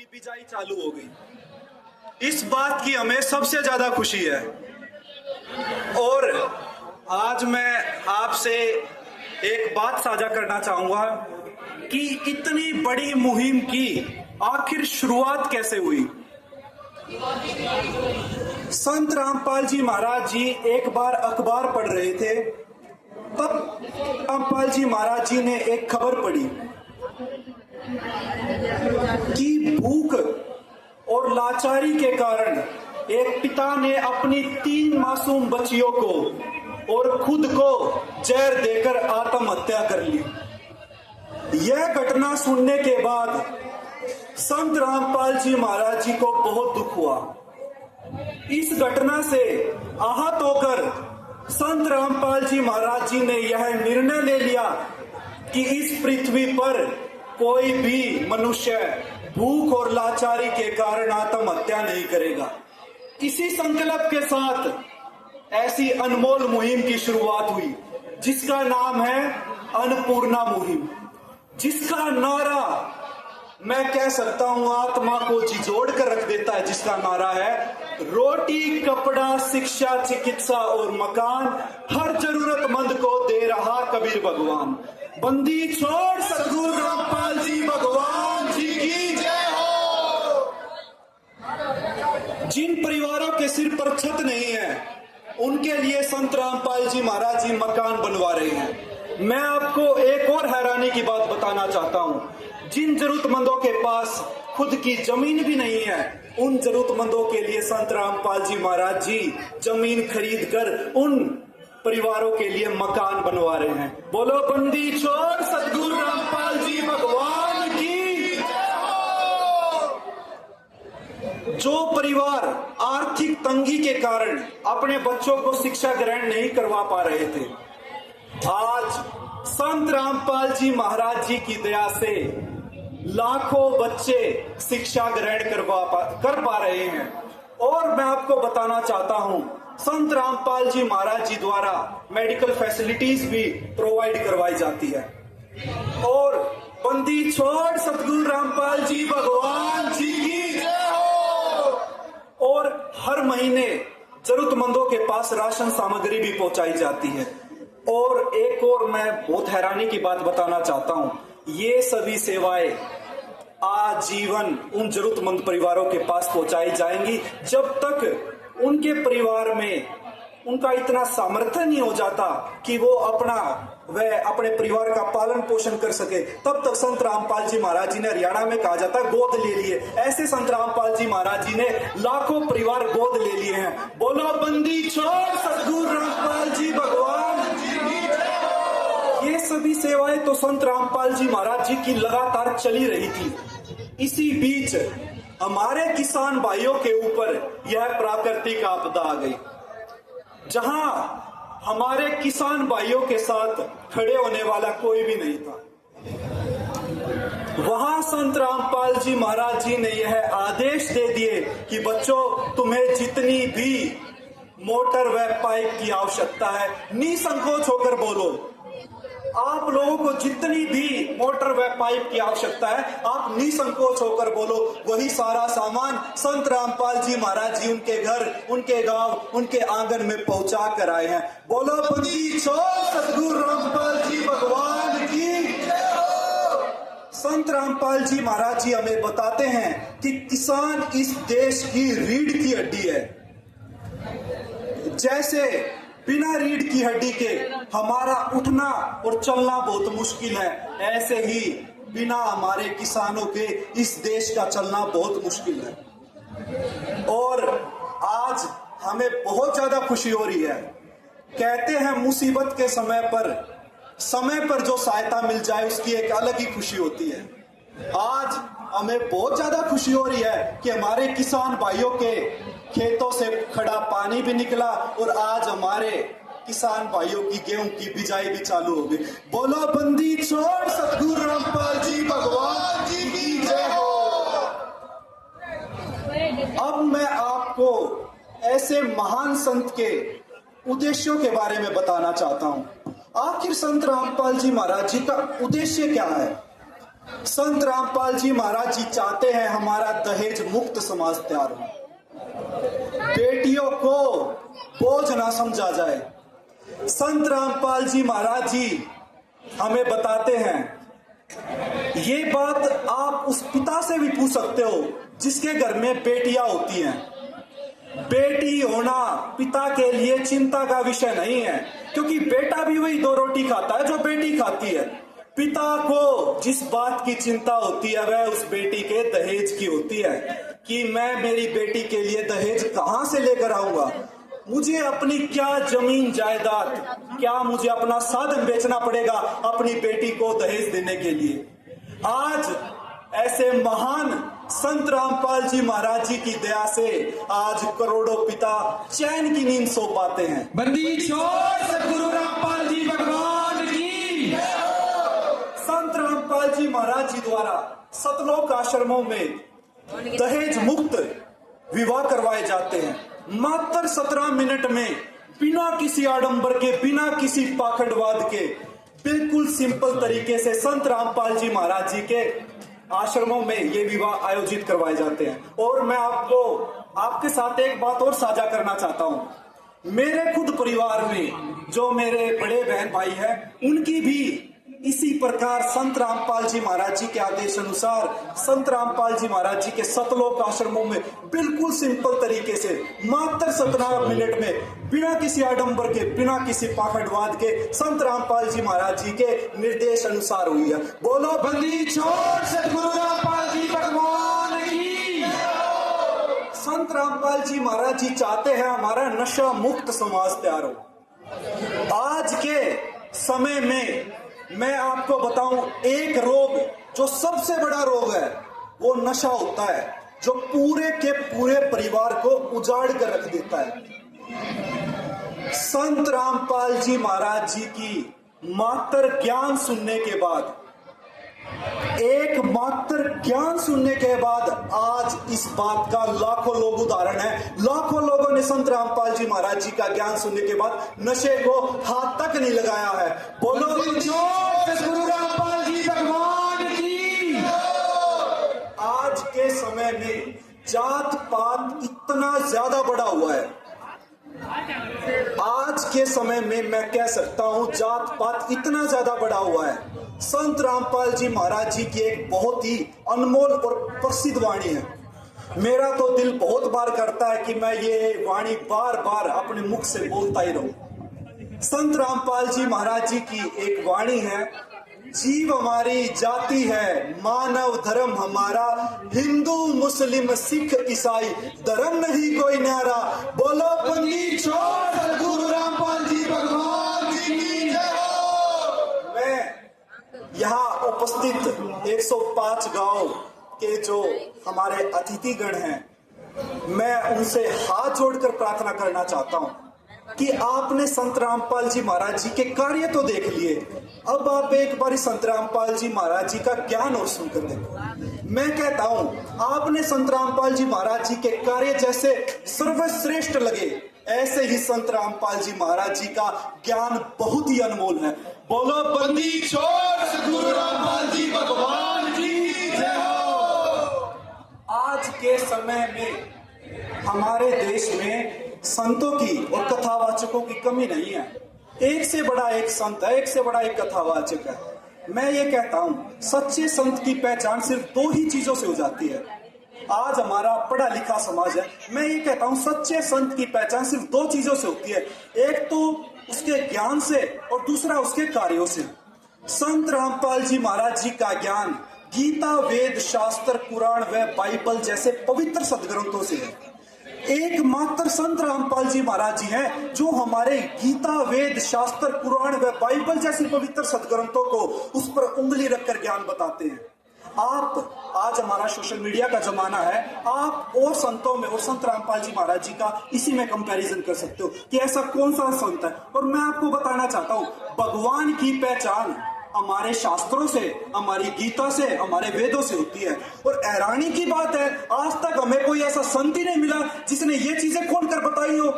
की बिजाई चालू हो गई। इस बात की हमें सबसे ज्यादा खुशी है। और आज मैं आपसे एक बात साझा करना चाहूंगा कि इतनी बड़ी मुहिम की आखिर शुरुआत कैसे हुई। संत रामपाल जी महाराज जी एक बार अखबार पढ़ रहे थे, तब रामपाल जी महाराज जी ने एक खबर पढ़ी कि भूख और लाचारी के कारण एक पिता ने अपनी 3 मासूम बच्चियों को और खुद को जहर देकर आत्महत्या कर ली। यह घटना सुनने के बाद संत रामपाल जी महाराज जी को बहुत दुख हुआ। इस घटना से आहत होकर संत रामपाल जी महाराज जी ने यह निर्णय ले लिया कि इस पृथ्वी पर कोई भी मनुष्य भूख और लाचारी के कारण आत्महत्या नहीं करेगा। इसी संकल्प के साथ ऐसी अनमोल मुहिम की शुरुआत हुई जिसका नाम है अन्नपूर्णा मुहिम, जिसका नारा मैं कह सकता हूं आत्मा को झिझोड़ कर रख देता है, जिसका नारा है रोटी कपड़ा शिक्षा चिकित्सा और मकान हर जरूरतमंद को दे रहा कबीर भगवान। बंदी छोड़ सदगुरु रामपाल जी भगवान जी की जय हो। जिन परिवारों के सिर पर छत नहीं है उनके लिए संत रामपाल जी महाराज जी मकान बनवा रहे हैं। मैं आपको एक और हैरानी की बात बताना चाहता हूं। जिन जरूरतमंदों के पास खुद की जमीन भी नहीं है उन जरूरतमंदों के लिए संत रामपाल जी महाराज जी जमीन खरीद कर उन परिवारों के लिए मकान बनवा रहे हैं। बोलो बंदी छोड़ सदगुरु रामपाल जी भगवान की जय हो। जो परिवार आर्थिक तंगी के कारण अपने बच्चों को शिक्षा ग्रहण नहीं करवा पा रहे थे, आज संत रामपाल जी महाराज जी की दया से लाखों बच्चे शिक्षा ग्रहण कर पा रहे हैं। और मैं आपको बताना चाहता हूं संत रामपाल जी महाराज जी द्वारा मेडिकल फैसिलिटीज भी प्रोवाइड करवाई जाती है। और बंदी छोड़ सतगुरु रामपाल जी भगवान जी की जय हो। और हर महीने जरूरतमंदों के पास राशन सामग्री भी पहुंचाई जाती है। और एक और मैं बहुत हैरानी की बात बताना चाहता हूं, ये सभी सेवाएं आजीवन उन जरूरतमंद परिवारों के पास पहुंचाई जाएंगी जब तक उनके परिवार में उनका इतना सामर्थ्य नहीं हो जाता कि वो अपने परिवार का पालन पोषण कर सके। तब तक संत रामपाल जी महाराज जी ने, हरियाणा में कहा जाता है, गोद ले लिए। ऐसे संत रामपाल जी महाराज जी ने लाखों परिवार गोद ले लिए हैं। बोलो बंदी छोड़ सतगुरु रामपाल जी भगवान जी की जय हो। ये सभी सेवाएं तो संत रामपाल जी महाराज जी की लगातार चली रही थी। इसी बीच हमारे किसान भाइयों के ऊपर यह प्राकृतिक आपदा आ गई, जहां हमारे किसान भाइयों के साथ खड़े होने वाला कोई भी नहीं था। वहां संत रामपाल जी महाराज जी ने यह आदेश दे दिए कि बच्चों, तुम्हें जितनी भी मोटर व पाइप की आवश्यकता है निसंकोच होकर बोलो। आप लोगों को जितनी भी मोटर व पाइप की आवश्यकता है आप निसंकोच होकर बोलो। वही सारा सामान संत रामपाल जी महाराज जी उनके घर, उनके गांव, उनके आंगन में पहुंचा कर आए हैं। बोलो बंदी छोड़ सतगुरु रामपाल जी भगवान की जय हो। संत रामपाल जी महाराज जी हमें बताते हैं कि किसान इस देश की रीढ़ की हड्डी है। जैसे बिना रीढ़ की हड्डी के हमारा उठना और चलना बहुत मुश्किल है, ऐसे ही बिना हमारे किसानों के इस देश का चलना बहुत मुश्किल है। और आज हमें बहुत ज्यादा खुशी हो रही है। कहते हैं मुसीबत के समय पर जो सहायता मिल जाए उसकी एक अलग ही खुशी होती है। आज हमें बहुत ज्यादा खुशी हो रही है कि हमारे किसान भाइयों के खेतों से खड़ा पानी भी निकला और आज हमारे किसान भाइयों की गेहूं की बिजाई भी चालू हो गई। बोलो बंदी छोड़ सतगुरु रामपाल जी भगवान जी की जय हो। अब मैं आपको ऐसे महान संत के उद्देश्यों के बारे में बताना चाहता हूं। आखिर संत रामपाल जी महाराज जी का उद्देश्य क्या है? संत रामपाल जी महाराज जी चाहते हैं हमारा दहेज मुक्त समाज तैयार हो, बेटियों को बोझ ना समझा जाए। संत रामपाल जी महाराज जी हमें बताते हैं, ये बात आप उस पिता से भी पूछ सकते हो जिसके घर में बेटियां होती हैं। बेटी होना पिता के लिए चिंता का विषय नहीं है, क्योंकि बेटा भी वही 2 रोटी खाता है जो बेटी खाती है। पिता को जिस बात की चिंता होती है वह उस बेटी के दहेज की होती है कि मैं मेरी बेटी के लिए दहेज कहां से लेकर आऊंगा, मुझे अपनी क्या जमीन जायदाद, क्या मुझे अपना साधन बेचना पड़ेगा अपनी बेटी को दहेज देने के लिए। आज ऐसे महान संत रामपाल जी महाराज जी की दया से आज करोड़ों पिता चैन की नींद सो पाते हैं। बंदी छोड़ सदगुरु रामपाल जी भगवान की। संत रामपाल जी महाराज जी द्वारा सतलोक आश्रमों में दहेज मुक्त विवाह करवाए जाते हैं। मात्र 17 मिनट में बिना किसी आडंबर के, बिना किसी पाखंडवाद के, बिल्कुल सिंपल तरीके से संत रामपाल जी महाराज जी के आश्रमों में ये विवाह आयोजित करवाए जाते हैं। और मैं आपके साथ एक बात और साझा करना चाहता हूं। मेरे खुद परिवार में जो मेरे बड़े बहन भाई हैं, उनकी भी इसी प्रकार संत रामपाल जी महाराज जी के आदेश अनुसार संत रामपाल जी महाराज जी के सतलोक आश्रमों में बिल्कुल सिंपल तरीके से मात्र 17 मिनट में बिना किसी आडंबर के, बिना किसी पाखंडवाद के संत रामपाल जी महाराज जी के निर्देश अनुसार हुई है। बोलो बंदी छोड़ सदगुरु रामपाल जी भगवान की। संत रामपाल जी महाराज जी चाहते हैं हमारा नशा मुक्त समाज तैयार हो। आज के समय में मैं आपको बताऊं, एक रोग जो सबसे बड़ा रोग है वो नशा होता है, जो पूरे के पूरे परिवार को उजाड़ कर रख देता है। संत रामपाल जी महाराज जी की मात्र ज्ञान सुनने के बाद, एक मात्र ज्ञान सुनने के बाद आज इस बात का लाखों लोग उदाहरण है। लाखों लोगों ने संत रामपाल जी महाराज जी का ज्ञान सुनने के बाद नशे को हाथ तक नहीं लगाया है। बोलो सदगुरु रामपाल जी भगवान की। आज के समय में जात पात इतना ज्यादा बढ़ा हुआ है। आज के समय में मैं कह सकता हूं जात पात इतना ज्यादा बढ़ा हुआ है। संत रामपाल जी महाराज जी की एक बहुत ही अनमोल और प्रसिद्ध वाणी है। मेरा तो दिल बहुत बार करता है कि मैं ये वाणी बार बार अपने मुख से बोलता ही रहूं। संत रामपाल जी महाराज जी की एक वाणी है, जीव हमारी जाति है, मानव धर्म हमारा, हिंदू मुस्लिम सिख ईसाई, धर्म नहीं कोई न्यारा। बोलो बंदी छोड़ सदगुरु रामपाल जी भगवान की जय। मैं यहाँ उपस्थित 105 गांव के जो हमारे अतिथिगण हैं, मैं उनसे हाथ जोड़कर प्रार्थना करना चाहता हूँ कि आपने संत रामपाल जी महाराज जी के कार्य तो देख लिए, अब आप एक बार संत रामपाल जी महाराज जी का ज्ञान और सुनकर देखो। मैं कहता हूं आपने संत रामपाल जी महाराज जी के कार्य जैसे सर्वश्रेष्ठ लगे, ऐसे ही संत रामपाल जी महाराज जी का ज्ञान बहुत ही अनमोल है। बोलो बंदी छोड़ सदगुरु रामपाल जी भगवान की जय हो। आज के समय में हमारे देश में संतों की और कथावाचकों की कमी नहीं है। एक से बड़ा एक संत है, एक से बड़ा एक कथावाचक है। मैं ये कहता हूं सच्चे संत की पहचान सिर्फ 2 ही चीजों से हो जाती है। आज हमारा पढ़ा लिखा समाज है, मैं ये कहता हूं सच्चे संत की पहचान सिर्फ 2 चीजों से होती है, एक तो उसके ज्ञान से और दूसरा उसके कार्यों से। संत रामपाल जी महाराज जी का ज्ञान गीता, वेद, शास्त्र, कुरान व बाइबल जैसे पवित्र सदग्रंथों से है। एकमात्र संत रामपाल जी महाराज जी हैं जो हमारे गीता, वेद, शास्त्र, कुरान व बाइबल जैसी पवित्र सदग्रंथों को उस पर उंगली रखकर ज्ञान बताते हैं। आप आज हमारा सोशल मीडिया का जमाना है, आप और संतों में और संत रामपाल जी महाराज जी का इसी में कंपैरिजन कर सकते हो कि ऐसा कौन सा संत है। और मैं आपको बताना चाहता हूं भगवान की पहचान हमारे शास्त्रों से, हमारी गीता से, हमारे वेदों से होती है। और हैरानी की बात है आज तक हमें कोई ऐसा संत ही नहीं मिला जिसने ये चीजें खोलकर बताई हो।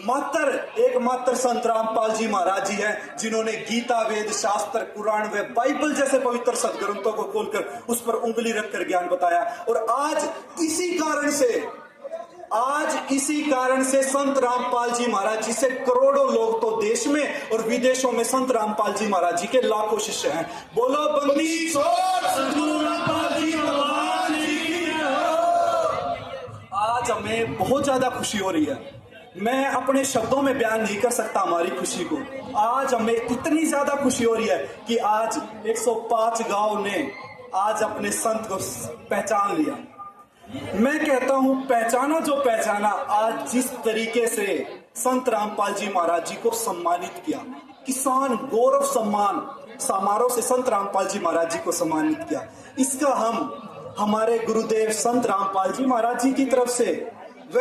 एकमात्र संत रामपाल जी महाराज जी हैं जिन्होंने गीता, वेद, शास्त्र, कुरान व बाइबल जैसे पवित्र सदग्रंथों को खोलकर उस पर उंगली रखकर ज्ञान बताया। और आज इसी कारण से संत रामपाल जी महाराज जी से करोड़ों लोग तो देश में और विदेशों में संत रामपाल जी महाराज जी के लाखों शिष्य हैं। बोलो बंदी छोड़ सद्गुरु रामपाल जी महाराज की जय। आज हमें बहुत ज्यादा खुशी हो रही है, मैं अपने शब्दों में बयान नहीं कर सकता हमारी खुशी को। आज हमें इतनी ज्यादा खुशी हो रही है कि आज 105 गांव ने आज अपने संत को पहचान लिया। मैं कहता हूं पहचाना, आज जिस तरीके से संत रामपाल जी महाराज जी को सम्मानित किया, किसान गौरव सम्मान समारोह से संत रामपाल जी महाराज जी को सम्मानित किया, इसका हम हमारे गुरुदेव संत रामपाल जी महाराज जी की तरफ से व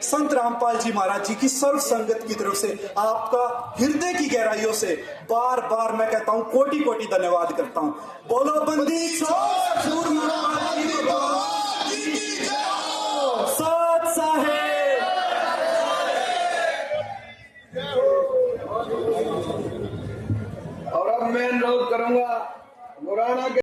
संत रामपाल जी महाराज जी की सर्व संगत की तरफ से आपका हृदय की गहराइयों से बार बार मैं कहता हूं कोटि कोटि धन्यवाद करता हूं। बोलो बंदी छोड़ सद्गुरु रामपाल जी महाराज की जय। सत साहेब। और अब मैं अनुरोध करूंगा मुराना के